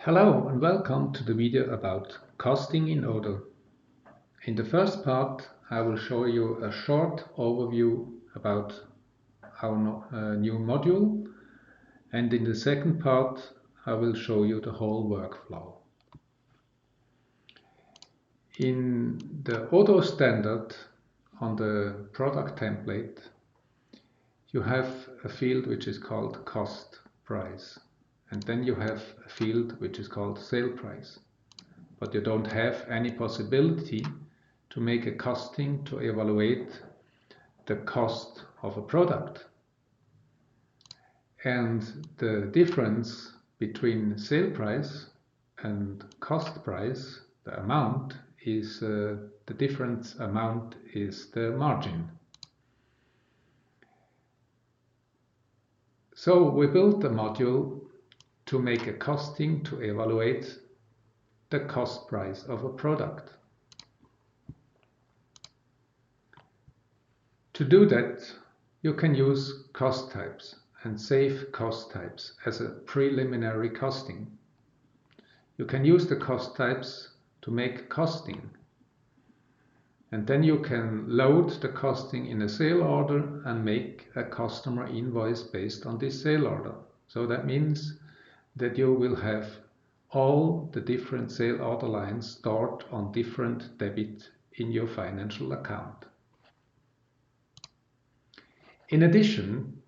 Hello and welcome to the video about costing in odoo. In the first part I will show you a short overview about our new module, and in the second part I will show you the whole workflow. In the odoo standard on the product template you have a field which is called cost price, and then you have a field which is called sale price. But you don't have any possibility to make a costing to evaluate the cost of a product. And the difference between sale price and cost price, the amount, is the difference amount is the margin. So we built a module to make a costing to evaluate the cost price of a product. To do that, you can use cost types and save cost types as a preliminary costing. You can use the cost types to make costing, and then you can load the costing in a sale order and make a customer invoice based on this sale order. So that means that you will have all the different sale order lines stored on different debit in your financial account. In addition,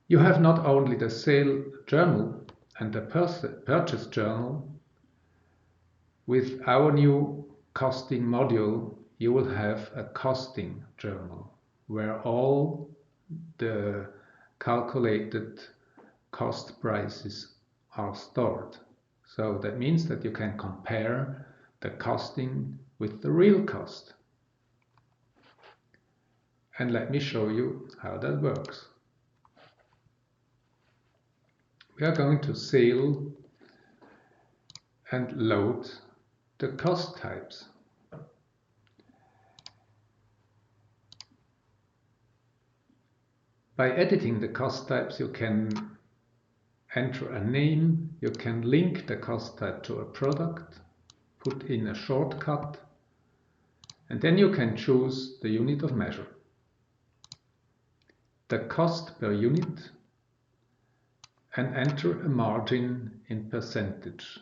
you have not only the sale journal and the purchase journal. With our new costing module, you will have a costing journal where all the calculated cost prices are stored. So that means that you can compare the costing with the real cost. And let me show you how that works. We are going to sale and load the cost types. By editing the cost types, you can enter a name, you can link the cost type to a product, put in a shortcut, and then you can choose the unit of measure, the cost per unit, and enter a margin in percentage.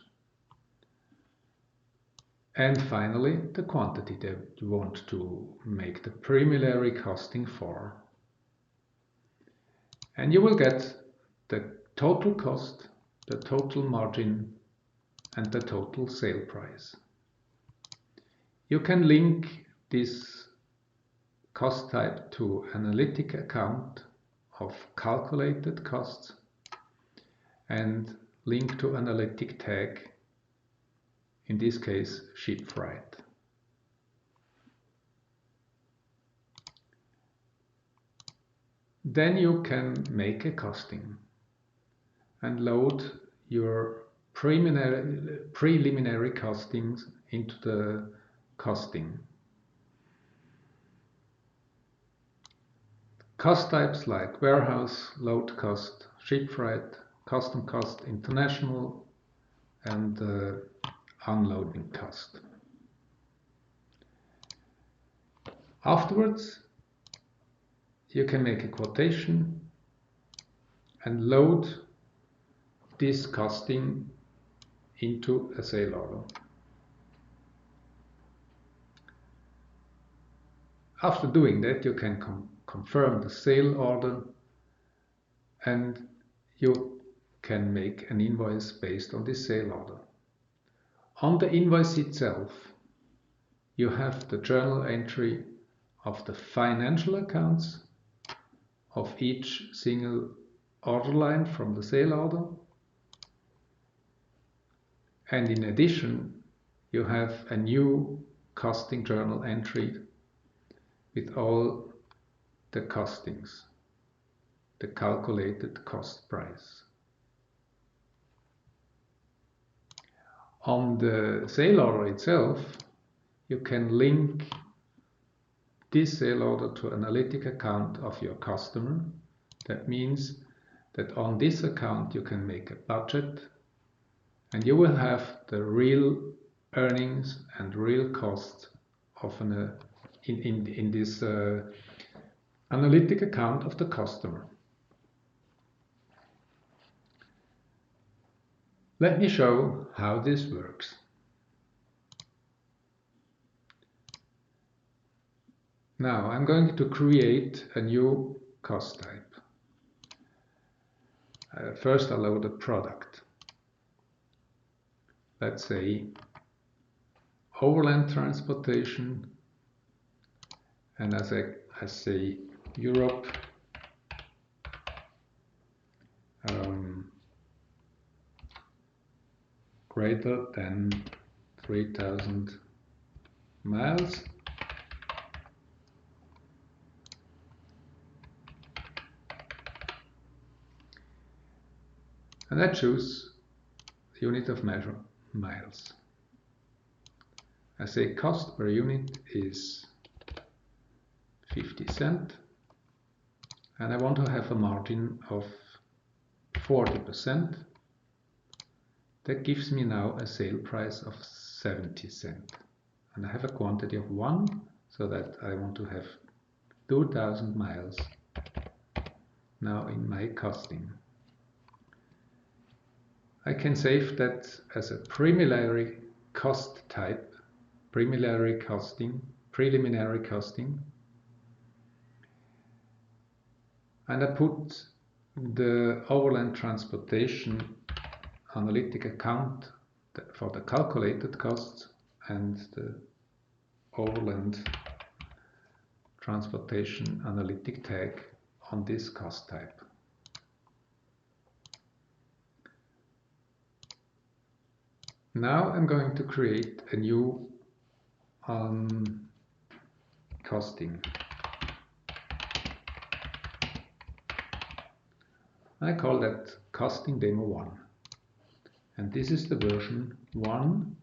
And finally, the quantity that you want to make the preliminary costing for. And you will get the total cost, the total margin, and the total sale price. You can link this cost type to an analytic account of calculated costs and link to analytic tag, in this case ship freight. Then you can make a costing and load your preliminary costings into the costing. Cost types like warehouse, load cost, ship freight, custom cost, international, and unloading cost. Afterwards, you can make a quotation and load this costing into a sale order. After doing that, you can confirm the sale order, and you can make an invoice based on this sale order. On the invoice itself, you have the journal entry of the financial accounts of each single order line from the sale order. And in addition, you have a new costing journal entry with all the costings, the calculated cost price. On the sale order itself, you can link this sale order to an analytic account of your customer. That means that on this account you can make a budget and you will have the real earnings and real costs of in this analytic account of the customer. Let me show how this works. Now I'm going to create a new cost type. First I'll load a product. Let's say overland transportation, and as I say Europe, greater than 3,000 miles. And I choose the unit of measure, miles. I say cost per unit is 50 cents, and I want to have a margin of 40%. That gives me now a sale price of 70 cents. And I have a quantity of 1, so that I want to have 2,000 miles now in my costing. I can save that as a preliminary cost type, preliminary costing, and I put the overland transportation analytic account for the calculated costs and the overland transportation analytic tag on this cost type. Now I'm going to create a new costing. I call that costing demo 1. And this is the version 1.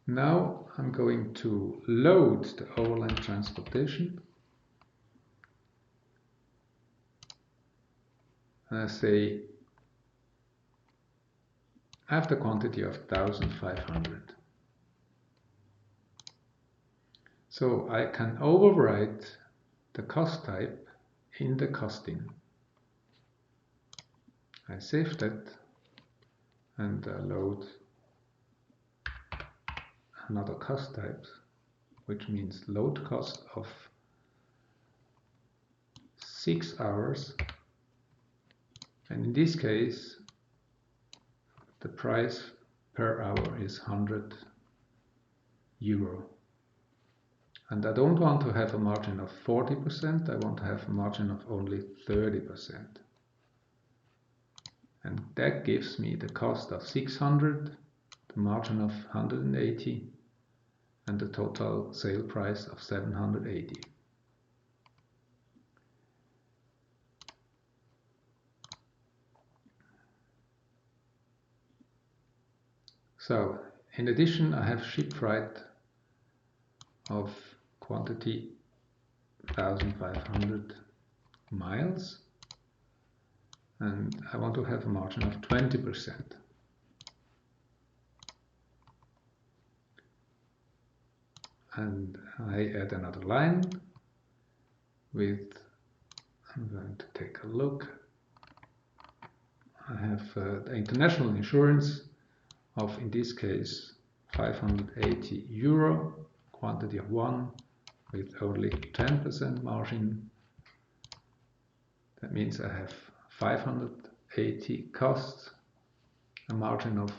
Now I'm going to load the overland transportation. And I say I have the quantity of 1,500. So I can overwrite the cost type in the costing. I save that and load another cost type, which means load cost of 6 hours. And in this case, the price per hour is 100 euro. And I don't want to have a margin of 40%, I want to have a margin of only 30%. And that gives me the cost of 600, the margin of 180, and the total sale price of 780. So, in addition, I have ship freight of quantity 1,500 miles, and I want to have a margin of 20%. And I add another line with, I'm going to take a look, I have the international insurance of, in this case, 580 euro, quantity of 1 with only 10% margin. That means I have 580 costs, a margin of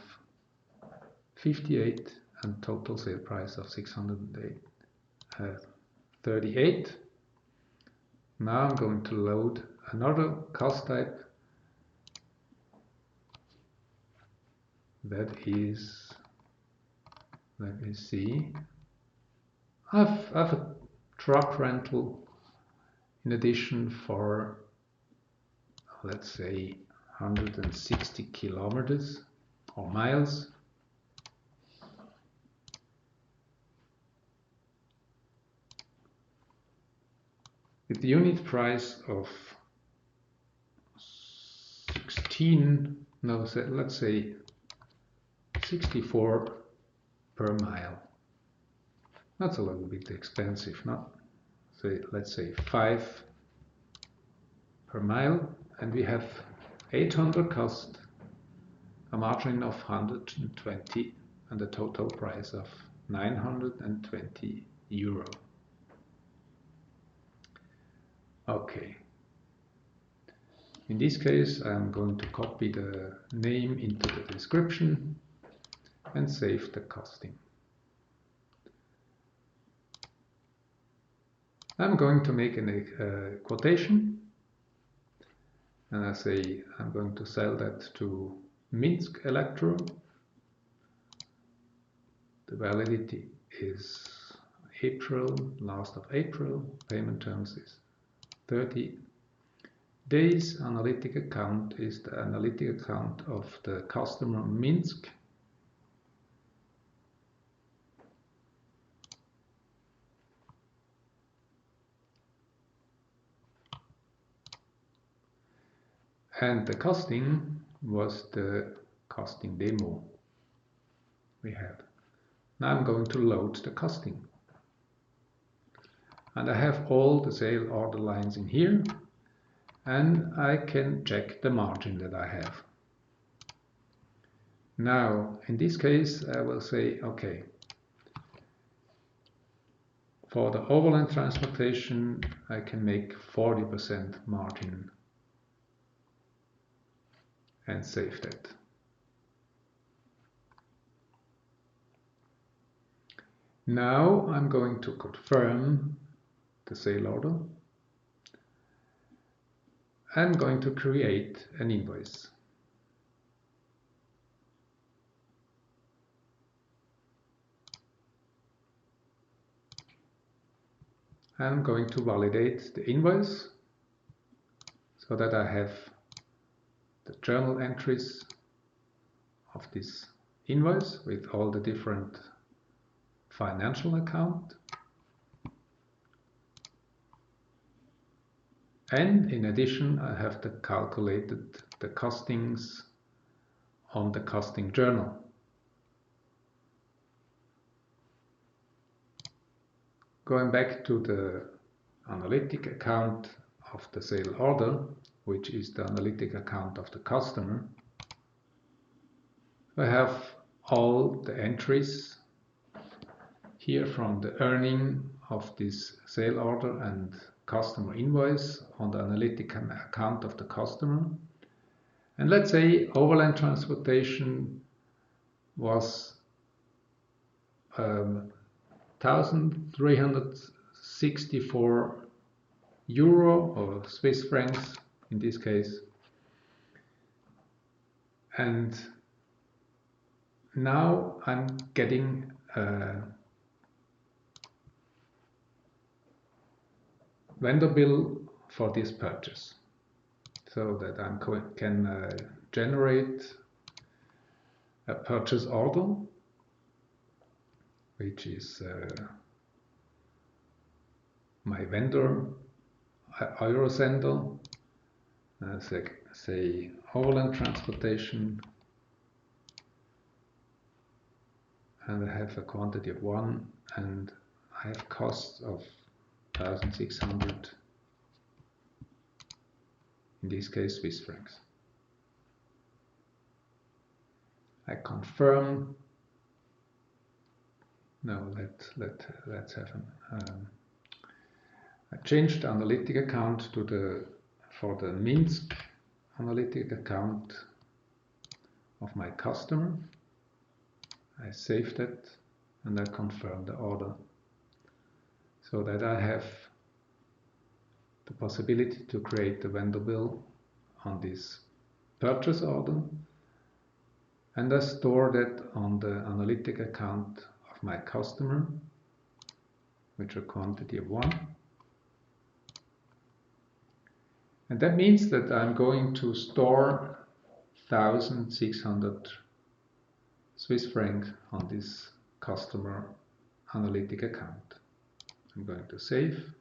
58, and total sale price of 638. Now I'm going to load another cost type. That is, let me see, I have a truck rental in addition for, let's say, 160 kilometers or miles. With the unit price of 15, no, let's say 64 per mile. That's a little bit expensive, not? So let's say 5 per mile, and we have 800 cost, a margin of 120, and a total price of 920 euro. Okay. In this case, I'm going to copy the name into the description and save the costing. I'm going to make a quotation, and I say I'm going to sell that to Minsk Electro. The validity is April, last of April. Payment terms is 30 days. Analytic account is the analytic account of the customer Minsk. And the costing was the costing demo we had. Now I'm going to load the costing. And I have all the sale order lines in here, and I can check the margin that I have. Now, in this case, I will say, okay, for the overland transportation, I can make 40% margin and save that. Now I'm going to confirm the sale order. I'm going to create an invoice. I'm going to validate the invoice so that I have the journal entries of this invoice with all the different financial account. And in addition, I have calculated the costings on the costing journal. Going back to the analytic account of the sale order, which is the analytic account of the customer, I have all the entries here from the earning of this sale order and customer invoice on the analytic account of the customer. And let's say overland transportation was 1,364 euro or Swiss francs in this case. And now I'm getting vendor bill for this purchase, so that I can generate a purchase order, which is my vendor Eurosender, say overland transportation, and I have a quantity of 1, and I have costs of 1,600, in this case Swiss francs. I confirm. No, let's have I changed the analytic account to for the Minsk analytic account of my customer. I saved it and I confirm the order, so that I have the possibility to create the vendor bill on this purchase order, and I store that on the analytic account of my customer, which is a quantity of 1. And that means that I'm going to store 1,600 Swiss francs on this customer analytic account. I'm going to save,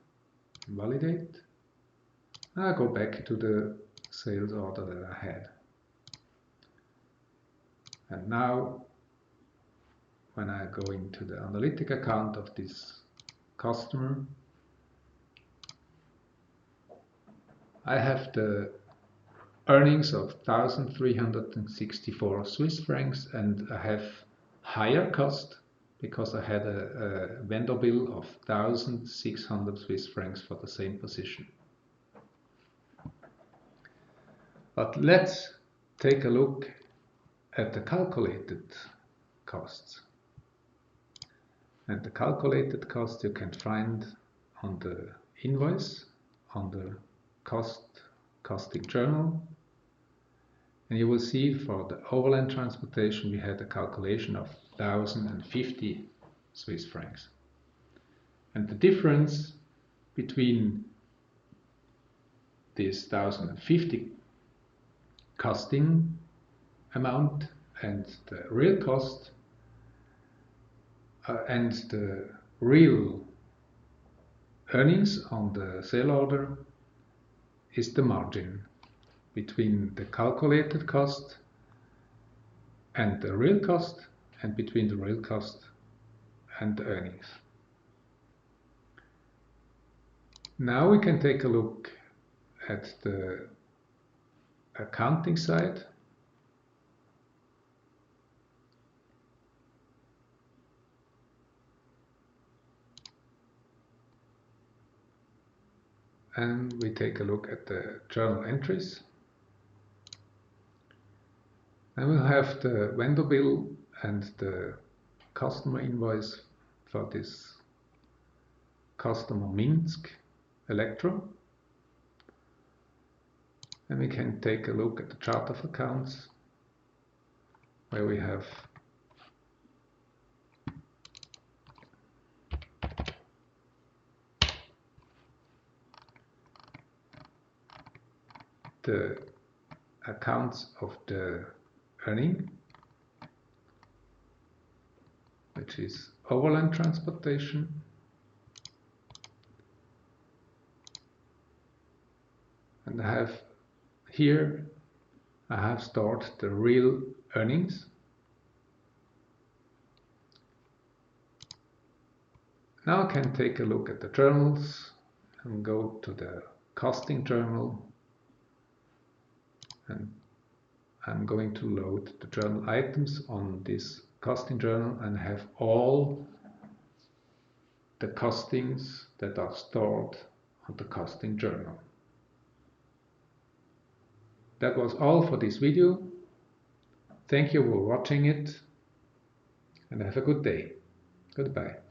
validate. I go back to the sales order that I had. And now when I go into the analytic account of this customer, I have the earnings of 1,364 Swiss francs, and I have higher cost because I had a vendor bill of 1,600 Swiss francs for the same position. But let's take a look at the calculated costs. And the calculated cost you can find on the invoice, on the costing journal. And you will see for the overland transportation we had a calculation of 1,050 Swiss francs. And the difference between this 1,050 costing amount and the real cost and the real earnings on the sale order is the margin between the calculated cost and the real cost, and between the real cost and the earnings. Now we can take a look at the accounting side. And we take a look at the journal entries. And we'll have the vendor bill and the customer invoice for this customer Minsk Electro. And we can take a look at the chart of accounts, where we have the accounts of the earning, which is overland transportation, and I have stored the real earnings. Now I can take a look at the journals and go to the costing journal, and I'm going to load the journal items on this costing journal and have all the costings that are stored on the costing journal. That was all for this video. Thank you for watching it, and have a good day. Goodbye.